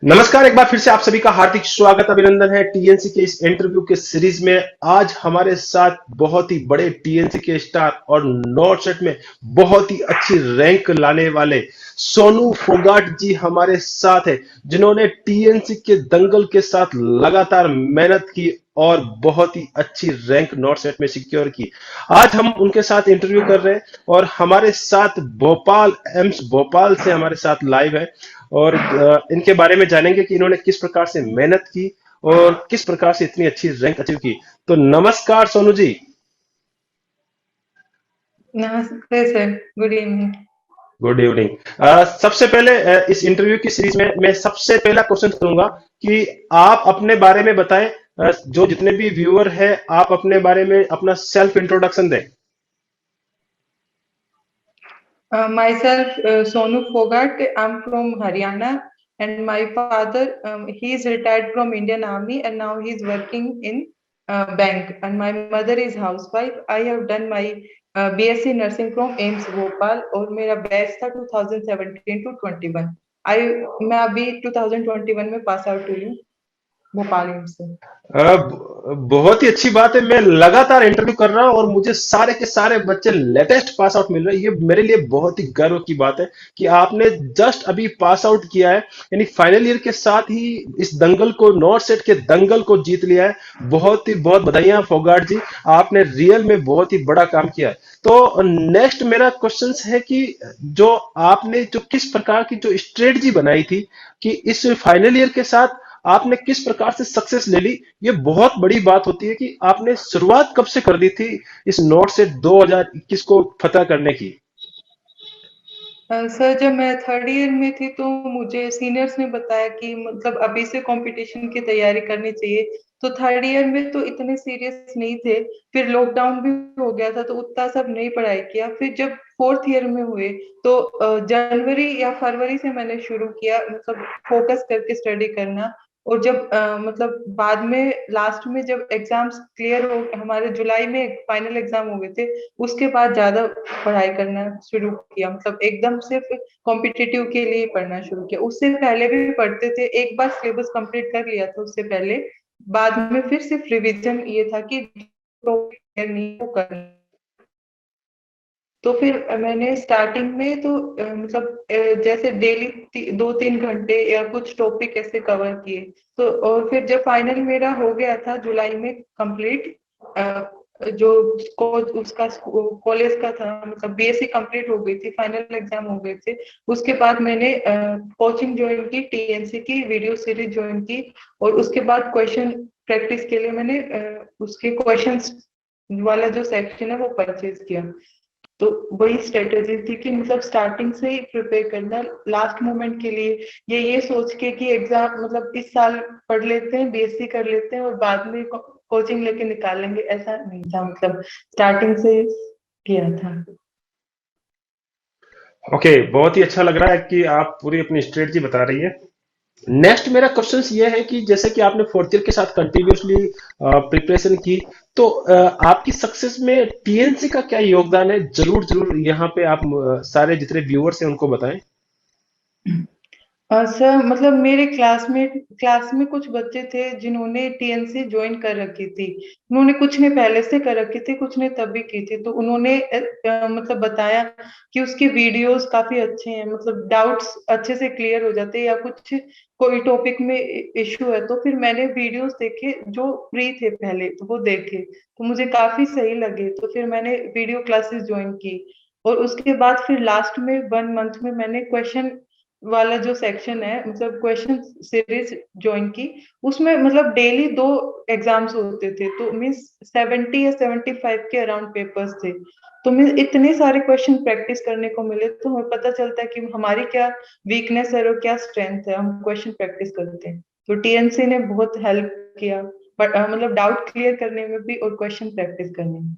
नमस्कार। एक बार फिर से आप सभी का हार्दिक स्वागत अभिनंदन है टीएनसी के इस इंटरव्यू के सीरीज में। आज हमारे साथ बहुत ही बड़े टीएनसी के स्टार और नॉर्थ सेट में बहुत ही अच्छी रैंक लाने वाले सोनू फोगाट जी हमारे साथ है, जिन्होंने टीएनसी के दंगल के साथ लगातार मेहनत की और बहुत ही अच्छी रैंक नॉर्थ सेट में सिक्योर की। आज हम उनके साथ इंटरव्यू कर रहे हैं और हमारे साथ भोपाल एम्स भोपाल से हमारे साथ लाइव है और इनके बारे में जानेंगे कि इन्होंने किस प्रकार से मेहनत की और किस प्रकार से इतनी अच्छी रैंक अचीव की। तो नमस्कार सोनू जी। नमस्ते sir. Good evening. Good evening. सबसे पहले इस इंटरव्यू की सीरीज में मैं सबसे पहला क्वेश्चन करूंगा कि आप अपने बारे में बताएं। जो जितने भी व्यूअर हैं, आप अपने बारे में अपना सेल्फ इंट्रोडक्शन दें। Myself, Sonu Fogart. I'm from Haryana, and my father, he is retired from Indian Army, and now he's working in bank. And my mother is housewife. I have done my BSc nursing from AIMS Bhopal और मेरा batch था 2017 to 21। आई मैं अभी 2021 में pass out हुई हूँ Bhopal AIIMS से। बहुत ही अच्छी बात है। मैं लगातार इंटरव्यू कर रहा हूं और मुझे सारे के सारे बच्चे लेटेस्ट पास आउट मिल रहे हैं। ये मेरे लिए बहुत ही गर्व की बात है कि आपने जस्ट अभी पास आउट किया है, यानी फाइनल ईयर के साथ ही इस दंगल को, नॉर्थ सेट के दंगल को जीत लिया है। बहुत ही बहुत बधाइयां फोगाट जी। आपने रियल में बहुत ही बड़ा काम किया है। तो नेक्स्ट मेरा क्वेश्चन है कि जो आपने जो किस प्रकार की जो स्ट्रेटजी बनाई थी कि इस फाइनल ईयर के साथ आपने किस प्रकार से सक्सेस ले ली। ये बहुत बड़ी बात होती है कि आपने शुरुआत कब से कर दी थी इस नोट से 2021 को फतह करने की। सर, जब मैं थर्ड ईयर में थी तो मुझे सीनियर्स ने बताया कि मतलब अभी से कंपटीशन की तैयारी करनी चाहिए। तो थर्ड ईयर में तो इतने सीरियस नहीं थे। फिर लॉकडाउन भी हो गया था तो उतना सब नहीं पढ़ाई किया। फिर जब फोर्थ ईयर में हुए तो जनवरी या फरवरी से मैंने शुरू किया, मतलब फोकस करके स्टडी करना। और जब मतलब बाद में लास्ट में जब एग्जाम्स क्लियर हो, हमारे जुलाई में फाइनल एग्जाम हो गए थे, उसके बाद ज्यादा पढ़ाई करना शुरू किया। मतलब एकदम सिर्फ कॉम्पिटिटिव के लिए पढ़ना शुरू किया। उससे पहले भी पढ़ते थे, एक बार सिलेबस कंप्लीट कर लिया था उससे पहले। बाद में फिर सिर्फ रिवीजन ये था कि तो नहीं वो करना। तो फिर मैंने स्टार्टिंग में तो मतलब जैसे डेली 2-3 घंटे या कुछ टॉपिक ऐसे कवर किए। तो और फिर जब फाइनल मेरा हो गया था जुलाई में कंप्लीट, जो उसका कॉलेज का था, मतलब बीएससी कंप्लीट हो गई थी, फाइनल एग्जाम हो गए थे। उसके बाद मैंने कोचिंग ज्वाइन की, टीएनसी की वीडियो सीरीज ज्वाइन की। और उसके बाद क्वेश्चन प्रैक्टिस के लिए मैंने उसके क्वेश्चंस वाला जो सेक्शन है वो परचेज किया। तो वही स्ट्रेटेजी थी कि मतलब स्टार्टिंग से ही प्रिपेयर करना लास्ट मोमेंट के लिए। ये सोच के कि एग्जाम मतलब इस साल पढ़ लेते हैं, बीएससी कर लेते हैं और बाद में कोचिंग लेके निकाल लेंगे, ऐसा नहीं था। मतलब स्टार्टिंग से किया था। ओके, बहुत ही अच्छा लग रहा है कि आप पूरी अपनी स्ट्रेटजी बता रही है। नेक्स्ट मेरा क्वेश्चन ये है कि जैसे कि आपने फोर्थ ईयर के साथ कंटिन्यूसली प्रिपरेशन की, तो आपकी सक्सेस में टीएनसी का क्या योगदान है, जरूर जरूर यहाँ पे आप सारे जितने व्यूअर्स हैं उनको बताएं। सर, मतलब मेरे क्लास में कुछ बच्चे थे जिन्होंने टीएनसी ज्वाइन कर रखी थी। उन्होंने कुछ ने पहले से कर रखी थी, कुछ ने तभी की थी। तो उन्होंने मतलब बताया कि उसके वीडियोस काफी अच्छे हैं, मतलब डाउट्स अच्छे से क्लियर हो जाते हैं, या कुछ कोई टॉपिक में इश्यू है तो फिर मैंने वीडियोस देखे जो फ्री थे पहले, तो वो देखे तो मुझे काफी सही लगे। तो फिर मैंने वीडियो क्लासेस ज्वाइन की। और उसके बाद फिर लास्ट में 1 मंथ में मैंने क्वेश्चन वाला जो सेक्शन है, मतलब क्वेश्चन सीरीज ज्वाइन की। उसमें मतलब डेली 2 एग्जाम्स होते थे, तो मीन्स 70 या 75 के अराउंड पेपर्स थे। तो मीन्स इतने सारे क्वेश्चन प्रैक्टिस करने को मिले, तो हमें पता चलता है कि हमारी क्या वीकनेस है और क्या स्ट्रेंथ है, हम क्वेश्चन प्रैक्टिस करते हैं। तो टीएनसी ने बहुत हेल्प किया, बट मतलब डाउट क्लियर करने में भी और क्वेश्चन प्रैक्टिस करने में।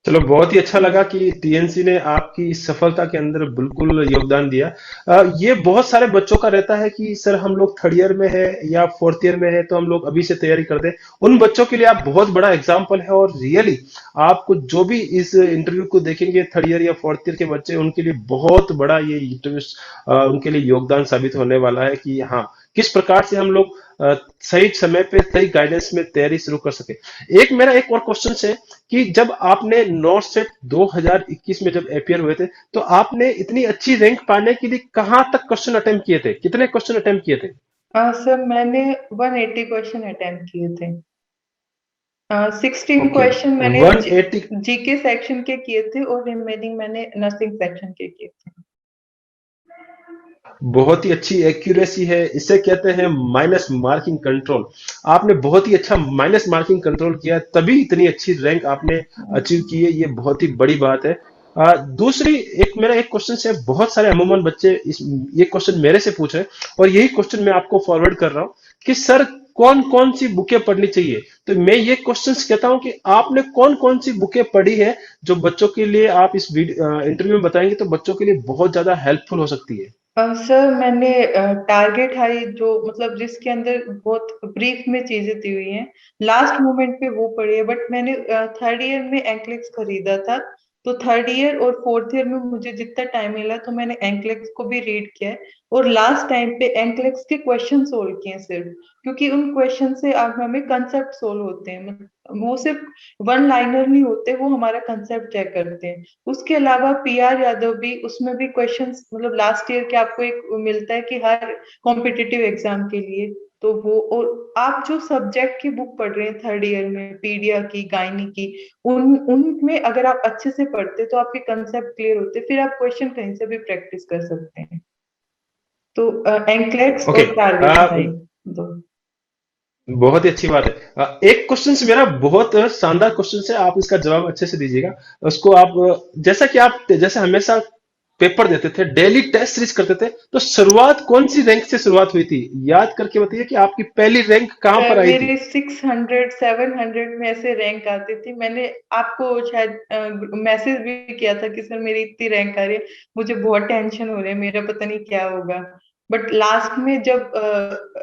चलो बहुत ही अच्छा लगा कि टीएनसी ने आपकी इस सफलता के अंदर बिल्कुल योगदान दिया। ये बहुत सारे बच्चों का रहता है कि सर हम लोग थर्ड ईयर में है या फोर्थ ईयर में है तो हम लोग अभी से तैयारी कर दें। उन बच्चों के लिए आप बहुत बड़ा एग्जाम्पल है और रियली आपको जो भी इस इंटरव्यू को देखेंगे थर्ड ईयर या फोर्थ ईयर के बच्चे उनके लिए बहुत बड़ा ये इंटरव्यू उनके लिए योगदान साबित होने वाला है कि हाँ किस प्रकार से हम लोग सही समय पे सही गाइडेंस में तैयारी शुरू कर सके। एक और क्वेश्चन है कि जब आपने नॉर्थ सेट 2021 में जब अपियर हुए थे तो आपने इतनी अच्छी रैंक पाने के लिए कहां तक क्वेश्चन अटेम्प्ट किए थे, कितने क्वेश्चन अटेम्प्ट किए थे? सर मैंने 180 क्वेश्चन अटेम्प्ट किए थे। 16 ओके, क्वेश्चन मैंने 180। जीके सेक्शन के किए थे और रिमेनिंग मैंने नर्सिंग सेक्शन के किए थे। बहुत ही अच्छी एक्यूरेसी है, इसे कहते हैं माइनस मार्किंग कंट्रोल। आपने बहुत ही अच्छा माइनस मार्किंग कंट्रोल किया तभी इतनी अच्छी रैंक आपने अचीव की है, ये बहुत ही बड़ी बात है। दूसरी एक मेरा एक क्वेश्चन है, बहुत सारे अमूमन बच्चे इस ये क्वेश्चन मेरे से पूछ रहे हैं और यही क्वेश्चन मैं आपको फॉरवर्ड कर रहा हूँ कि सर कौन कौन सी बुकें पढ़नी चाहिए। तो मैं ये क्वेश्चन कहता हूं कि आपने कौन कौन सी बुकें पढ़ी है जो बच्चों के लिए आप इस इंटरव्यू में बताएंगे तो बच्चों के लिए बहुत ज्यादा हेल्पफुल हो सकती है। सर मैंने टारगेट हाई जो मतलब जिसके अंदर बहुत ब्रीफ में चीजें दी हुई हैं, लास्ट मोमेंट पे वो पढ़ी है। बट मैंने थर्ड ईयर में एंकलेक्स खरीदा था, तो थर्ड ईयर और फोर्थ ईयर में मुझे जितना टाइम मिला तो मैंने एंकलेक्स को भी रीड किया है और लास्ट टाइम पे एंकलेक्स के क्वेश्चन सोल्व किए हैं सिर्फ, क्योंकि उन क्वेश्चन से आप हमें कंसेप्ट सोल्व होते हैं। वो सिर्फ वन लाइनर नहीं होते, वो हमारा कंसेप्ट चेक करते हैं। उसके अलावा पीआर यादव भी, उसमें भी क्वेश्चंस मतलब लास्ट ईयर के आपको एक मिलता है कि हर कॉम्पिटिटिव एग्जाम के लिए, तो वो और आप जो सब्जेक्ट की बुक पढ़ रहे हैं थर्ड ईयर में, पीडिया की, गायनी की, उन उनमें अगर आप अच्छे से पढ़ते तो आपके कंसेप्ट क्लियर होते, फिर आप क्वेश्चन कहीं से भी प्रैक्टिस कर सकते हैं। तो एंकलेट्स ओके, और टारगेट हाई दो। बहुत ही अच्छी बात है। एक क्वेश्चन से मेरा बहुत शानदार क्वेश्चन से आप इसका जवाब अच्छे से दीजिएगा। उसको आप जैसा कि आप जैसे हमेशा पेपर देते थे, डेली टेस्ट सीरीज करते थे, तो शुरुआत कौन सी रैंक से शुरुआत हुई थी? याद करके बताइए कि आपकी पहली रैंक कहां पर आई थी? मेरी 600 700 में ऐसे रैंक आती थी। मैंने आपको शायद मैसेज भी किया था कि सर मेरी इतनी रैंक आ रही है, मुझे बहुत टेंशन हो रही है, मेरा पता नहीं क्या होगा। बट लास्ट में जब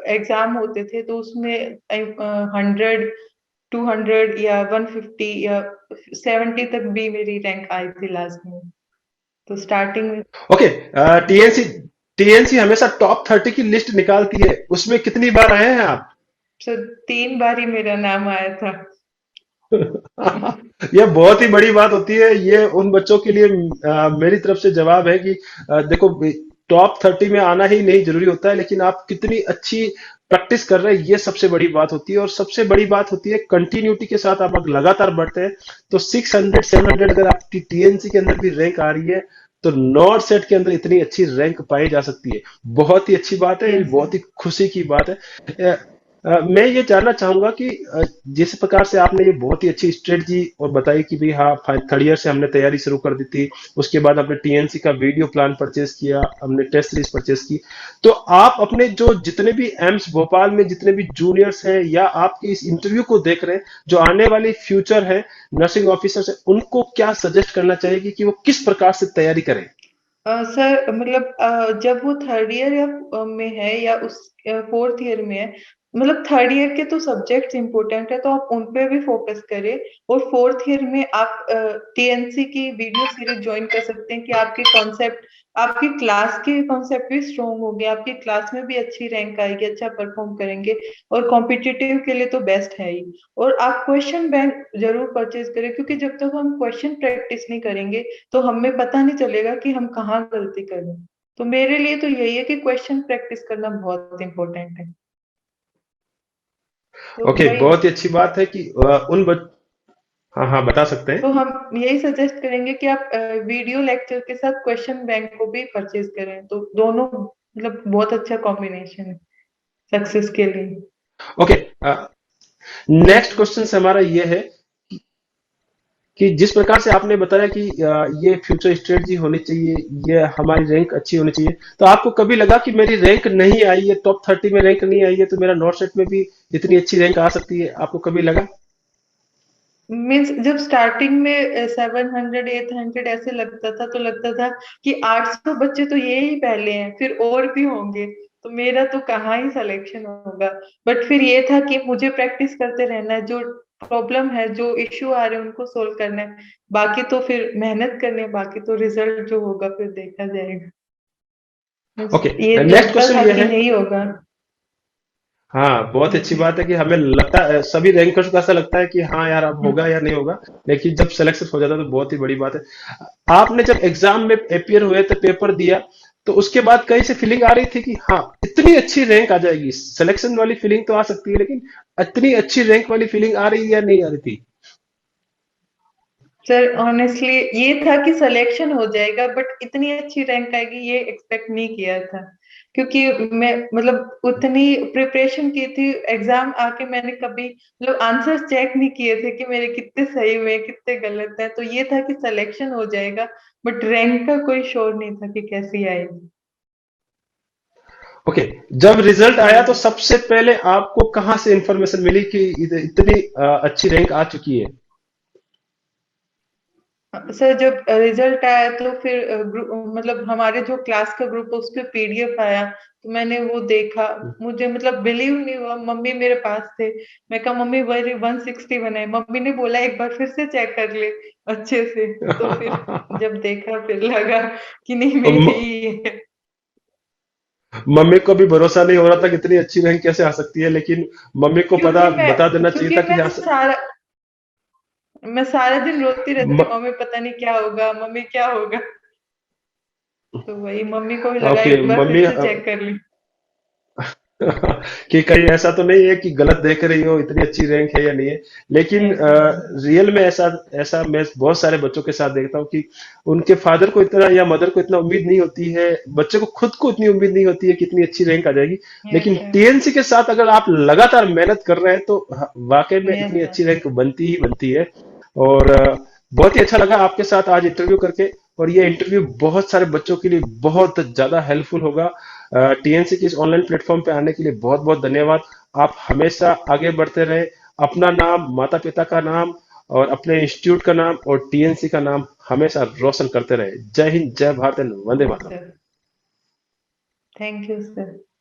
एग्जाम होते थे तो उसमें 100 200 या 150 या 70 तक भी मेरी रैंक आई थी लास्ट में। तो स्टार्टिंग में ओके, टीएनसी टीएनसी हमेशा टॉप 30 की लिस्ट निकालती है, उसमें कितनी बार आए हैं आप? तो 3 बार ही मेरा नाम आया था। यह बहुत ही बड़ी बात होती है। ये उन बच्चों के लिए मेरी तरफ से जवाब है कि देखो टॉप 30 में आना ही नहीं जरूरी होता है, लेकिन आप कितनी अच्छी प्रैक्टिस कर रहे हैं ये सबसे बड़ी बात होती है। और सबसे बड़ी बात होती है कंटिन्यूटी के साथ आप अगर लगातार बढ़ते हैं तो 600 700 अगर आपकी टीएनसी के अंदर भी रैंक आ रही है तो नॉर्थ सेट के अंदर इतनी अच्छी रैंक पाई जा सकती है। बहुत ही अच्छी बात है, यस सर। बहुत ही खुशी की बात है। मैं ये जानना चाहूंगा कि जिस प्रकार से आपने ये बहुत ही अच्छी स्ट्रेटजी और बताई कि भाई हाँ थर्ड ईयर से हमने तैयारी शुरू कर दी थी, उसके बाद हमने टीएनसी का वीडियो प्लान परचेज किया, हमने टेस्ट सीरीज परचेज की। तो आप अपने जो जितने भी एम्स भोपाल में जितने भी जूनियर्स हैं या आपके इस इंटरव्यू को देख रहे हैं जो आने वाली फ्यूचर है नर्सिंग ऑफिसर है, उनको क्या सजेस्ट करना चाहिए कि वो किस प्रकार से तैयारी करें? सर मतलब जब वो थर्ड ईयर या में है या उस फोर्थ ईयर में है, मतलब थर्ड ईयर के तो सब्जेक्ट्स इंपॉर्टेंट है तो आप उन पे भी फोकस करें। और फोर्थ ईयर में आप टीएनसी की वीडियो सीरीज ज्वाइन कर सकते हैं कि आपके कॉन्सेप्ट, आपकी क्लास के कॉन्सेप्ट भी स्ट्रोंग होंगे, आपकी क्लास में भी अच्छी रैंक आएगी, अच्छा परफॉर्म करेंगे। और कॉम्पिटिटिव के लिए तो बेस्ट है ही। और आप क्वेश्चन बैंक जरूर परचेज करें, क्योंकि जब तक हम क्वेश्चन प्रैक्टिस नहीं करेंगे तो हमें पता नहीं चलेगा कि हम कहाँ गलती कर रहे हैं। तो मेरे लिए तो यही है कि क्वेश्चन प्रैक्टिस करना बहुत इंपॉर्टेंट है। तो ओके, वही, बहुत ही अच्छी बात है कि हाँ हाँ बता सकते तो हैं। हम यही सजेस्ट करेंगे कि आप वीडियो लेक्चर के साथ क्वेश्चन बैंक को भी परचेज करें, तो दोनों मतलब बहुत अच्छा कॉम्बिनेशन है सक्सेस के लिए। ओके, नेक्स्ट क्वेश्चन हमारा ये है कि जिस प्रकार से आपने बताया कि ये फ्यूचर स्ट्रेटजी होनी चाहिए, ये हमारी रैंक अच्छी होनी चाहिए, तो आपको कभी लगा कि मेरी रैंक नहीं आई है, टॉप 30 में रैंक नहीं आई है तो मेरा नॉर्थ सेट में भी इतनी अच्छी रैंक आ सकती है, आपको कभी लगा? मीन्स जब स्टार्टिंग में 700 800 ऐसे लगता था, तो लगता था कि 800 बच्चे तो ये ही पहले हैं, फिर और भी होंगे, तो मेरा तो कहाँ ही सिलेक्शन होगा। बट फिर ये था कि मुझे प्रैक्टिस करते रहना है, जो प्रॉब्लम है, जो इश्यू आ रहे हैं उनको सोल्व करना है, बाकी तो फिर मेहनत करनी है, बाकी तो रिजल्ट जो होगा फिर देखा जाएगा। बस ओके, ये नेक्स्ट लगता क्वेश्चन था ये कि है। नहीं होगा। हाँ, बहुत अच्छी जी। बात है कि हमें लगता है, सभी रैंकर्स को ऐसा लगता है कि हाँ यार अब होगा या नहीं होगा, लेकिन जब सिलेक्शन हो जाता है तो बहुत ही बड़ी बात है। आपने जब एग्जाम में अपियर हुए थे, पेपर दिया, तो उसके बाद कहीं से फीलिंग आ रही थी कि हाँ इतनी अच्छी रैंक आ जाएगी? सिलेक्शन वाली फीलिंग तो आ सकती है, लेकिन इतनी अच्छी रैंक वाली फीलिंग आ रही है या नहीं आ रही थी? सर ऑनेस्टली ये था कि सिलेक्शन हो जाएगा, बट इतनी अच्छी रैंक आएगी ये एक्सपेक्ट नहीं किया था। क्योंकि मैं मतलब उतनी प्रिपरेशन की थी, एग्जाम आके मैंने कभी मतलब आंसर्स चेक नहीं किए थे कि मेरे कितने सही हुए कितने गलत है, तो ये था कि सिलेक्शन हो जाएगा, बट रैंक का कोई श्योर नहीं था कि कैसी आएगी। ओके, जब रिजल्ट आया तो जी। सबसे पहले आपको कहाँ से इंफॉर्मेशन मिली कि इतनी अच्छी रैंक आ चुकी है? सर जब रिजल्ट आया तो फिर ग्रुप मतलब हमारे जो क्लास का ग्रुप है उस पे पीडीएफ आया, तो मैंने वो देखा। मुझे मतलब बिलीव नहीं हुआ, मम्मी मेरे पास थे। मैं कहा मम्मी वही 161 है, मम्मी ने बोला एक बार फिर से चेक कर ले अच्छे से। तो फिर जब देखा फिर लगा कि नहीं मेरी म- ही है। मम्मी को भी भरोसा नहीं हो रहा था कि इतनी अच्छी रैंक कैसे आ सकती है, लेकिन मम्मी को पता बता देना चाहिए था कि हाँ मैं सारा दिन रोती रहती म, थी, मम्मी पता नहीं क्या होगा, मम्मी क्या होगा। तो वही मम्मी को भी लगा ओके एक बार फिर मम्मी से चेक कर ली। कि कहीं ऐसा तो नहीं है कि गलत देख रही हो, इतनी अच्छी रैंक है या नहीं है। लेकिन ऐसा नहीं। रियल में ऐसा ऐसा मैं बहुत सारे बच्चों के साथ देखता हूँ कि उनके फादर को इतना या मदर को इतना उम्मीद नहीं होती है, बच्चे को खुद को इतनी उम्मीद नहीं होती है कि इतनी अच्छी रैंक आ जाएगी। लेकिन ऐसा टीएनसी के साथ अगर आप लगातार मेहनत कर रहे हैं तो वाकई में इतनी ऐसा अच्छी रैंक बनती ही बनती है। और बहुत ही अच्छा लगा आपके साथ आज इंटरव्यू करके। और ये इंटरव्यू बहुत सारे बच्चों के लिए बहुत ज्यादा हेल्पफुल होगा। टीएनसी के इस ऑनलाइन प्लेटफॉर्म पे आने के लिए बहुत बहुत धन्यवाद। आप हमेशा आगे बढ़ते रहे, अपना नाम, माता पिता का नाम और अपने इंस्टीट्यूट का नाम और टीएनसी का नाम हमेशा रोशन करते रहे। जय हिंद, जय भारत एंड वंदे जी मातरम। सर। Thank you sir.